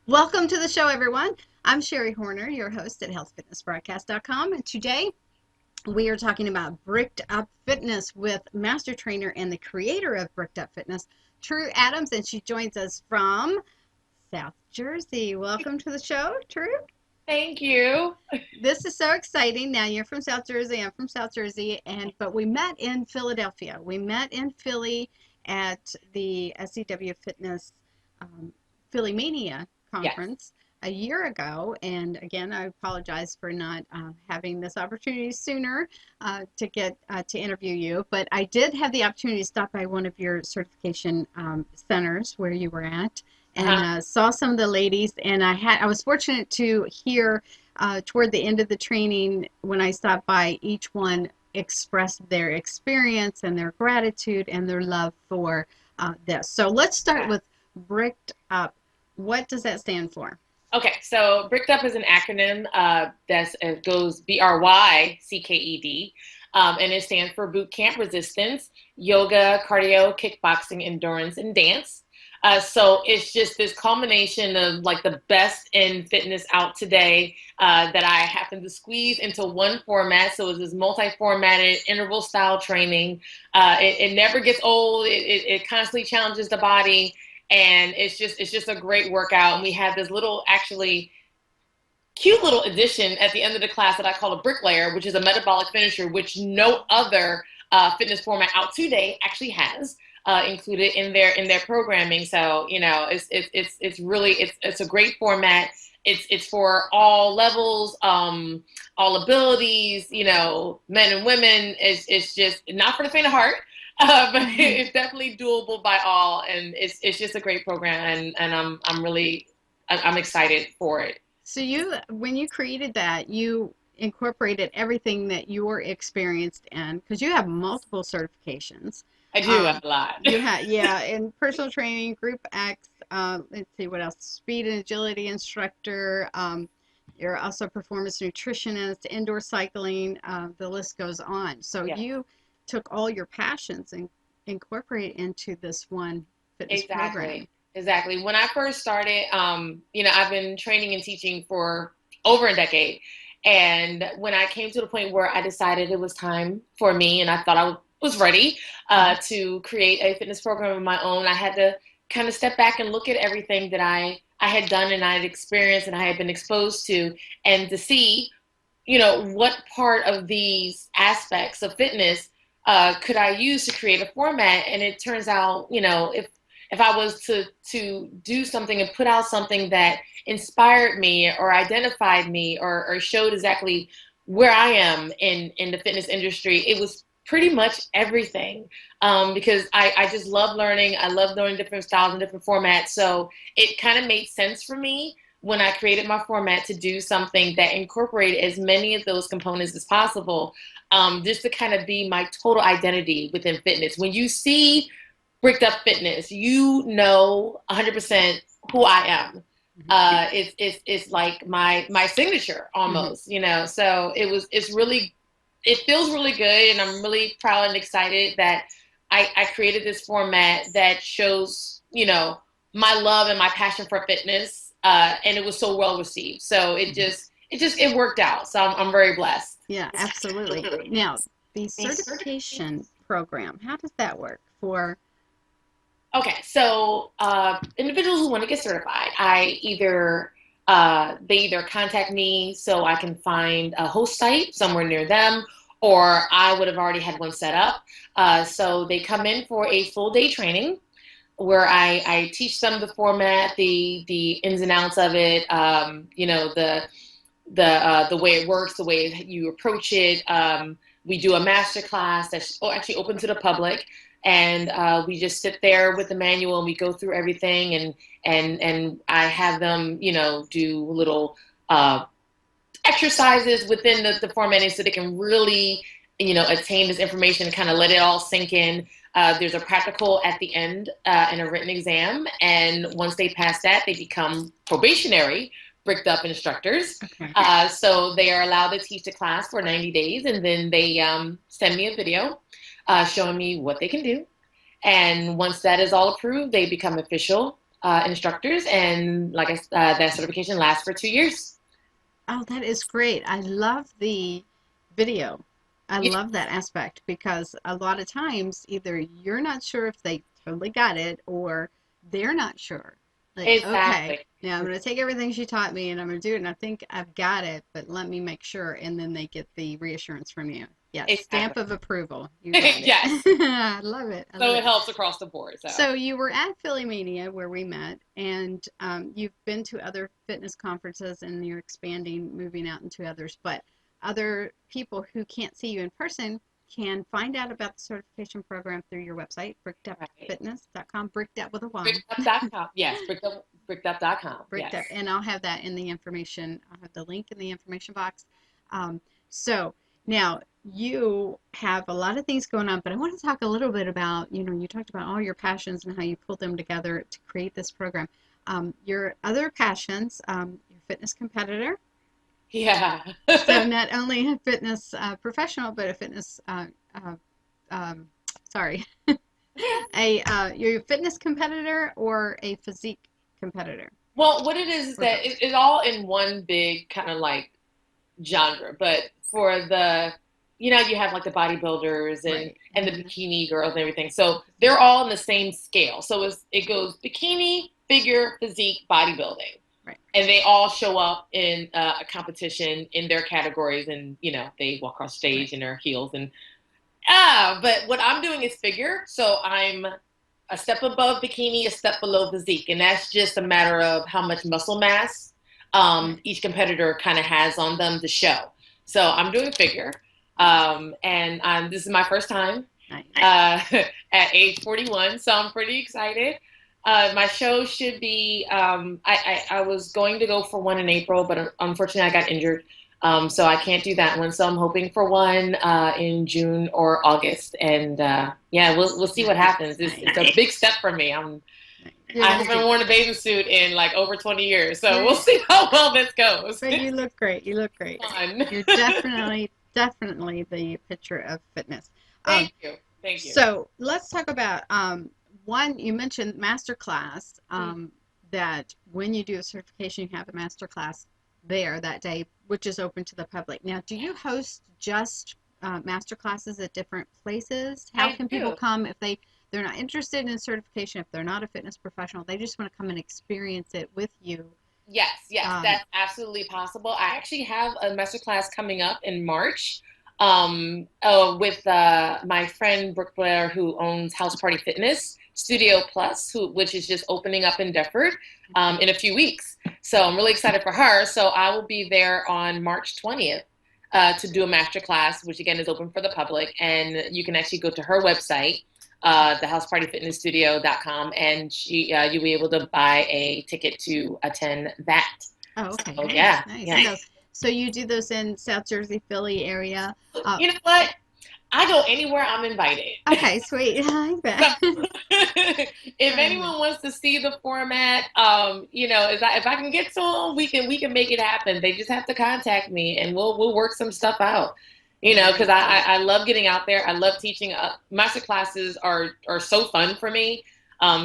Welcome to the show, everyone. I'm Sherri Horner, your host at healthfitnessbroadcast.com, and today we are talking about Bricked Up Fitness with master trainer and the creator of Bricked Up Fitness, Tru Adams, and she joins us from South Jersey. Welcome to the show, Tru. Thank you. This is so exciting. Now you're from South Jersey, I'm from South Jersey, but we met in Philadelphia. We met in Philly at the SEW Fitness Philly Mania Yes. conference a year ago. And again, I apologize for not having this opportunity sooner to get to interview you. But I did have the opportunity to stop by one of your certification centers where you were at, and Uh-huh. saw some of the ladies. And I was fortunate to hear toward the end of the training when I stopped by, each one express their experience and their gratitude and their love for this. So let's start with Bricked Up. What does that stand for? Okay, so BRYCKED UP is an acronym it goes BRYCKED, and it stands for Boot Camp Resistance, Yoga, Cardio, Kickboxing, Endurance, and Dance. So it's just this culmination of like the best in fitness out today that I happen to squeeze into one format. So it's this multi-formatted interval style training. It never gets old. It constantly challenges the body, and it's just a great workout. And we have this little actually cute little addition at the end of the class that I call a bricklayer, which is a metabolic finisher, which no other fitness format out today actually has included in their programming. So it's really it's a great format. It's for all levels, all abilities. Men and women. It's just not for the faint of heart. But it's definitely doable by all, and it's just a great program, and I'm excited for it. So when you created that, you incorporated everything that you're experienced in, because you have multiple certifications. I do Um, have a lot. you have, yeah, in personal training, Group X. Let's see what else. Speed and agility instructor. You're also a performance nutritionist, indoor cycling. The list goes on. So Yeah, you took all your passions and incorporated into this one fitness program. exactly. Exactly. When I first started, I've been training and teaching for over a decade. And when I came to the point where I decided it was time for me and I thought I was ready Mhm. to create a fitness program of my own, I had to kind of step back and look at everything that I had done and I had experienced and I had been exposed to, and to see, what part of these aspects of fitness could I use to create a format. And it turns out, if I was to do something and put out something that inspired me or identified me or showed exactly where I am in the fitness industry, it was pretty much everything. Because I just love learning. I love learning different styles and different formats. So it kind of made sense for me when I created my format to do something that incorporated as many of those components as possible, just to kind of be my total identity within fitness. When you see Bricked Up Fitness, 100% who I am. It's like my signature Mhm. almost, So it feels really good, and I'm really proud and excited that I created this format that shows, my love and my passion for fitness, and it was so well received. So Mhm. it worked out. So I'm very blessed. Yeah, absolutely. Now, the certification program, how does that work for? Okay, so individuals who want to get certified, they either contact me so I can find a host site somewhere near them, or I would have already had one set up. So they come in for a full day training where I teach them the format, the ins and outs of it, the way it works, the way you approach it. We do a master class that's actually open to the public, and we just sit there with the manual and we go through everything, and I have them, do little exercises within the formatting so they can really, attain this information and kind of let it all sink in. There's a practical at the end and a written exam. And once they pass that, they become probationary bricked up instructors. Okay. So they are allowed to teach the class for 90 days. And then they send me a video showing me what they can do. And once that is all approved, they become official instructors, and that certification lasts for 2 years. Oh, that is great. I love the video. I Yeah, love that aspect because a lot of times either you're not sure if they totally got it or they're not sure. Like, okay, exactly. now I'm going to take everything she taught me and I'm going to do it and I think I've got it, but let me make sure. And then they get the reassurance from you. Yes, stamp Exactly. of approval. You got it. Yes. I love it. I So love it it. helps across the board. So So you were at Philly Mania where we met, and you've been to other fitness conferences, and you're expanding, moving out into others. But other people who can't see you in person can find out about the certification program through your website, right. brickedupfitness.com, bricked up with a Y. BRYCKED UP.com. Yes, BRYCKEDUP.com. Bricked up, Yes. and I'll have that in the information. I'll have the link in the information box. So now you have a lot of things going on, but I want to talk a little bit about, you talked about all your passions and how you pulled them together to create this program. Your other passions, you're a fitness competitor. Yeah. So not only a fitness professional, but a fitness, um, sorry, you're a fitness competitor or a physique competitor? Well, what it is Or that both? it's all in one big kind of like genre. But for you have like the bodybuilders and Right. and the bikini girls and everything. So they're all in the same scale. So it goes bikini, figure, physique, bodybuilding. Right. And they all show up in a competition in their categories, and they walk across stage in their heels and but what I'm doing is figure. So I'm a step above bikini, a step below physique, and that's just a matter of how much muscle mass each competitor kind of has on them to show. So I'm doing figure, and this is my first time Nice. at age 41, so I'm pretty excited. My show should be. I was going to go for one in April, but unfortunately I got injured, so I can't do that one. So I'm hoping for one in June or August, and yeah, we'll see what happens. It's a big step for me. I haven't worn a bathing suit in like over 20 years, so we'll see how well this goes. But you look great. You look great. Fun. You're definitely the picture of fitness. Thank you. Thank you. So let's talk about one. You mentioned masterclass. That when you do a certification, you have a masterclass there that day, which is open to the public. Now, do you host just masterclasses at different places? How can people come if they're not interested in certification, if they're not a fitness professional, they just want to come and experience it with you? Yes, that's absolutely possible. I actually have a masterclass coming up in March with my friend Brooke Blair, who owns House Party Fitness Studio Plus, which is just opening up in Deptford in a few weeks. So I'm really excited for her. So I will be there on March 20th to do a masterclass, which again is open for the public. And you can actually go to her website, thehousepartyfitnessstudio.com, and you'll be able to buy a ticket to attend that. Oh, okay. So, nice, yeah. Nice. Yeah. So you do those in South Jersey, Philly area? You know what? I go anywhere I'm invited. Okay, sweet. I like that. If anyone wants to see the format, if I can get to them, we can make it happen. They just have to contact me, and we'll work some stuff out. Because I love getting out there. I love teaching. Master classes are so fun for me.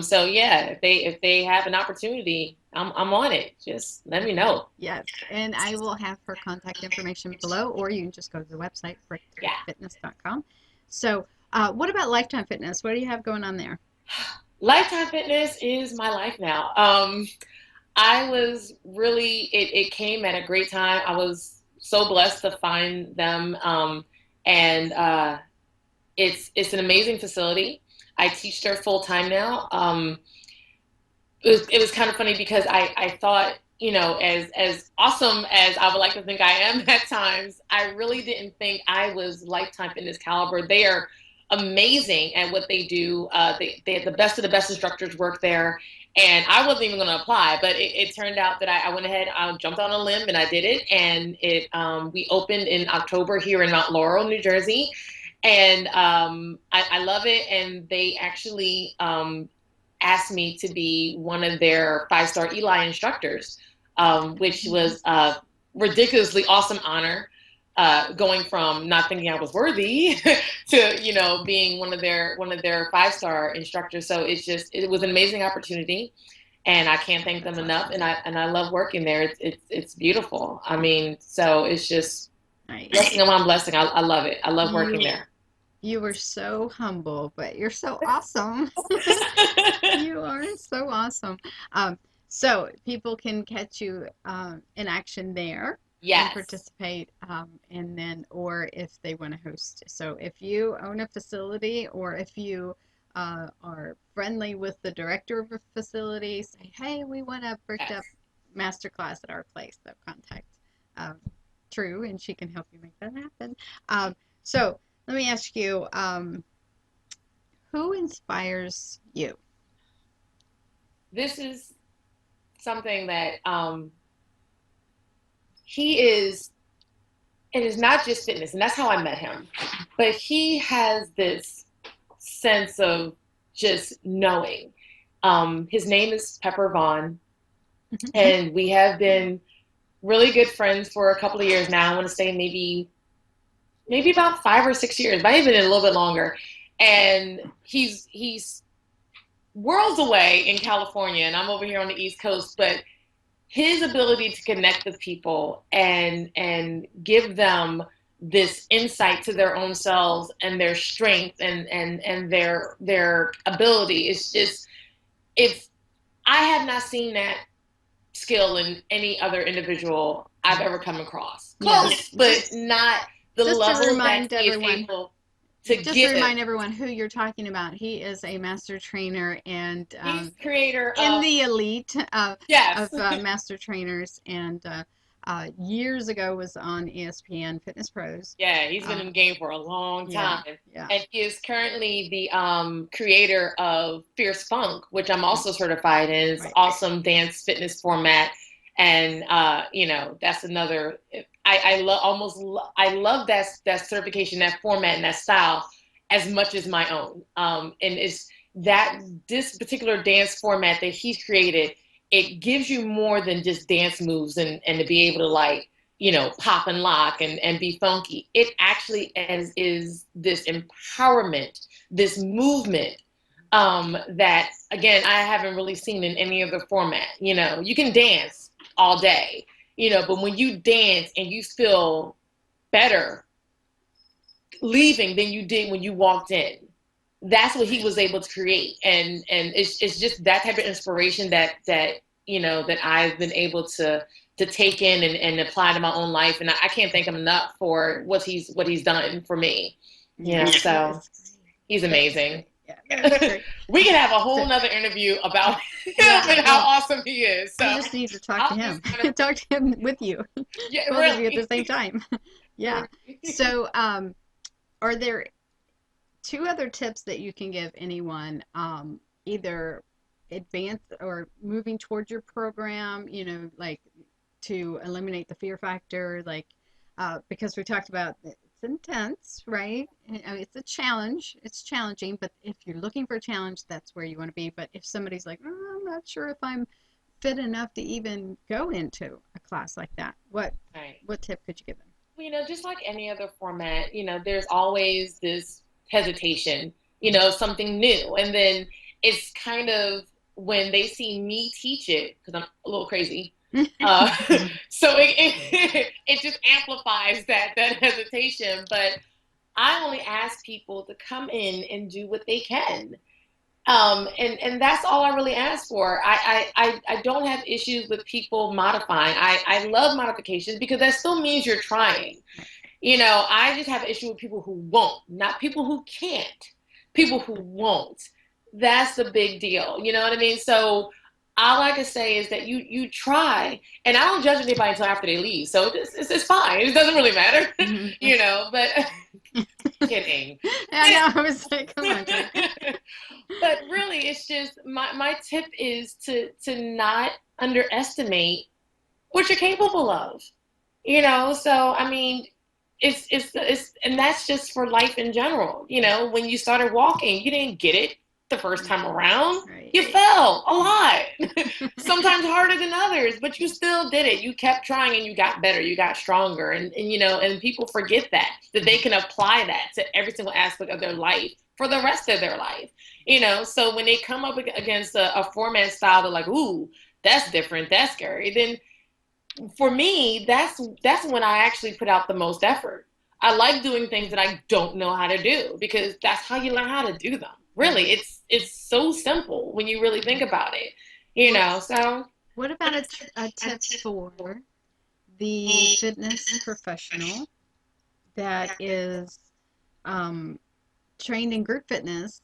So yeah, if they have an opportunity, I'm on it. Just let me know. Yes, and I will have her contact information below, or you can just go to the website, brickedupfitness.com. So, what about Lifetime Fitness? What do you have going on there? Lifetime Fitness is my life now. I was really, it came at a great time. I was so blessed to find them, and it's an amazing facility. I teach there full time now. It was kind of funny because I thought, as awesome as I would like to think I am at times, I really didn't think I was Lifetime Fitness caliber. They are amazing at what they do. They have the best of the best instructors work there. And I wasn't even going to apply, but it turned out that I went ahead, I jumped on a limb and I did it. And we opened in October here in Mount Laurel, New Jersey. And I love it. And they actually asked me to be one of their 5-star Eli instructors, which was a ridiculously awesome honor, going from not thinking I was worthy to, being one of their 5-star instructors. So it was an amazing opportunity. and I can't thank them enough. And I love working there. It's beautiful. I mean, so it's just blessing on blessing. I love it. I love working there. You were so humble, but you're so awesome. You are so awesome. So people can catch you in action there and participate, and then, or if they want to host. So if you own a facility, or if you are friendly with the director of a facility, say, hey, we want a bricked up masterclass at our place. So contact Tru, and she can help you make that happen. So let me ask you, who inspires you? This is something that he is, and it's not just fitness, and that's how I met him, but he has this sense of just knowing. His name is Pepper Vaughn, and we have been really good friends for a couple of years now. I want to say maybe about 5 or 6 years, might even a little bit longer. And he's worlds away in California, and I'm over here on the East Coast, but his ability to connect with people and give them this insight to their own selves and their strength and their ability is just, I have not seen that skill in any other individual I've ever come across. Close, but not the level that he is able to give. Just to remind everyone who you're talking about. He is a master trainer, and he's creator in the elite of master trainers, and years ago was on ESPN Fitness Pros. Yeah, he's been in the game for a long time. And he is currently the creator of Fierce Funk, which I'm also certified in. It's awesome dance fitness format. And that's another, I love that certification, that format, and that style as much as my own. And it's that this particular dance format that he's created, it gives you more than just dance moves and to be able to pop and lock and be funky. It actually is this empowerment, this movement that, again, I haven't really seen in any other format. You can dance all day, but when you dance and you feel better leaving than you did when you walked in, that's what he was able to create. And it's just that type of inspiration that I've been able to take in and apply to my own life. And I can't thank him enough for what he's done for me. So he's amazing. We can have a whole nother interview about him and how awesome he is. So you just need to talk to him. Talk to him with you. Yeah, both really. of you at the same time. Yeah. So are there 2 other tips that you can give anyone, either advance or moving towards your program, like to eliminate the fear factor, because we talked about it's intense, right? I mean, it's a challenge. It's challenging, but if you're looking for a challenge, that's where you want to be. But if somebody's like, oh, I'm not sure if I'm fit enough to even go into a class like that, what tip could you give them? Well, just like any other format, there's always this hesitation, something new. And then it's kind of when they see me teach it, because I'm a little crazy, so it just amplifies that hesitation. But I only ask people to come in and do what they can. And that's all I really ask for. I don't have issues with people modifying. I love modifications because that still means you're trying. I just have an issue with people who won't, not people who can't, people who won't. That's the big deal. You know what I mean? So all I can say is that you try, and I don't judge anybody until after they leave. So it's fine. It doesn't really matter, but kidding. I know. I was like, come on. But really, it's just my tip is to not underestimate what you're capable of. So I mean, it's and that's just for life in general. When you started walking, you didn't get it the first time around. You fell a lot, sometimes harder than others, but you still did it. You kept trying and you got better, you got stronger. And people forget that they can apply that to every single aspect of their life for the rest of their life. So when they come up against a format style, they're like, ooh, that's different, that's scary. Then for me, that's when I actually put out the most effort. I like doing things that I don't know how to do, because that's how you learn how to do them. Really, it's so simple when you really think about it. So What about a tip for the fitness professional that is trained in group fitness?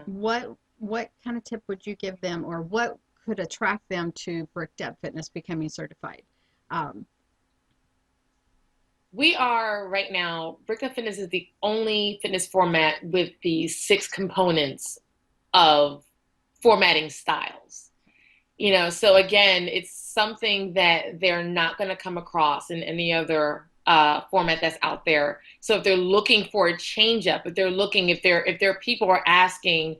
What kind of tip would you give them, or what could attract them to Bricked Up Fitness becoming certified? We are right now, BRYCKED UP Fitness is the only fitness format with the 6 components of formatting styles. So again, it's something that they're not going to come across in any other format that's out there. So if they're looking for a change up, if their people are asking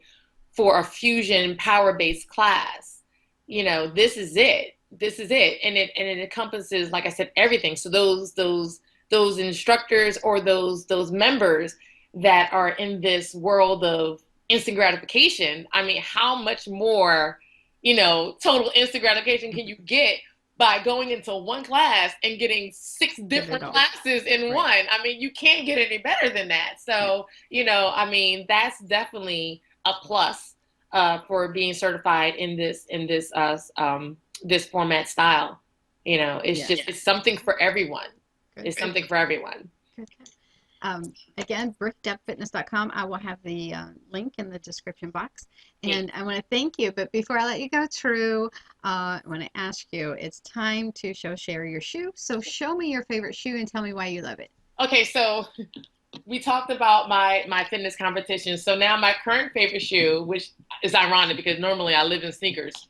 for a fusion power-based class, this is it. This is it. And it encompasses, like I said, everything. So those instructors or those members that are in this world of instant gratification, I mean, how much more, total instant gratification can you get by going into one class and getting 6 different classes in one? I mean, you can't get any better than that. So, I mean, that's definitely a plus for being certified in this format style. It's something for everyone. It's something for everyone. Good. Again, brickedupfitness.com. I will have the link in the description box. And I want to thank you. But before I let you go, Tru, I want to ask you, it's time to show Sherri your shoe. So show me your favorite shoe and tell me why you love it. Okay, so we talked about my fitness competition. So now my current favorite shoe, which is ironic because normally I live in sneakers.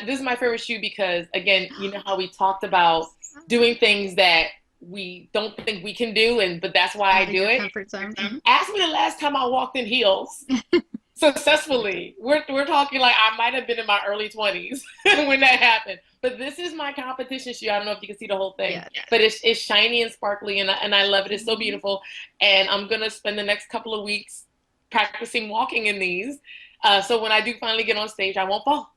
This is my favorite shoe because, again, you know how we talked about doing things that we don't think we can do, but that's why I do it. Comfort zone. Ask me the last time I walked in heels successfully. We're talking like I might have been in my early 20s when that happened. But this is my competition shoe. I don't know if you can see the whole thing, but it's shiny and sparkly, and I love it. It's so beautiful, and I'm gonna spend the next couple of weeks practicing walking in these, so when I do finally get on stage, I won't fall.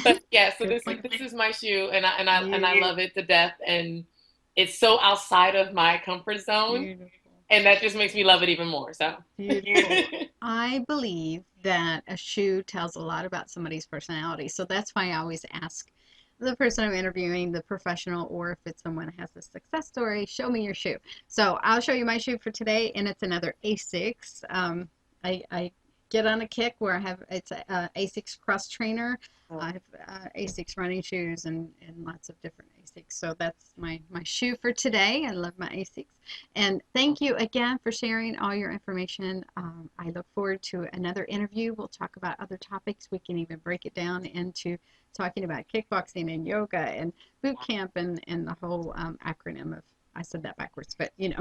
But yeah, so this is my shoe, and I love it to death, and it's so outside of my comfort zone. Beautiful. And that just makes me love it even more. So I believe that a shoe tells a lot about somebody's personality. So that's why I always ask the person I'm interviewing, the professional, or if it's someone that has a success story, show me your shoe. So I'll show you my shoe for today, and it's another Asics. I get on a kick where I have, it's a Asics cross trainer. I have Asics running shoes and lots of different Asics. So that's my shoe for today. I love my Asics. And thank you again for sharing all your information. I look forward to another interview. We'll talk about other topics. We can even break it down into talking about kickboxing and yoga and boot camp and the whole acronym of, I said that backwards, but I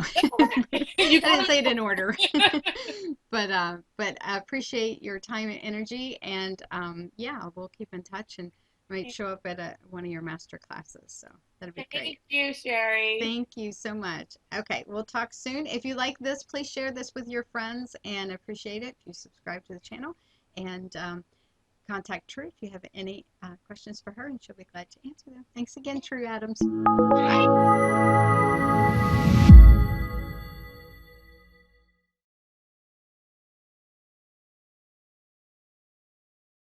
didn't say it in order. But I appreciate your time and energy, and yeah, we'll keep in touch and might show up at one of your master classes. So that'd be great. Thank you, Sherri. Thank you so much. Okay, we'll talk soon. If you like this, please share this with your friends, and appreciate it if you subscribe to the channel, and contact Tru if you have any questions for her, and she'll be glad to answer them. Thanks again, Tru Adams. Bye.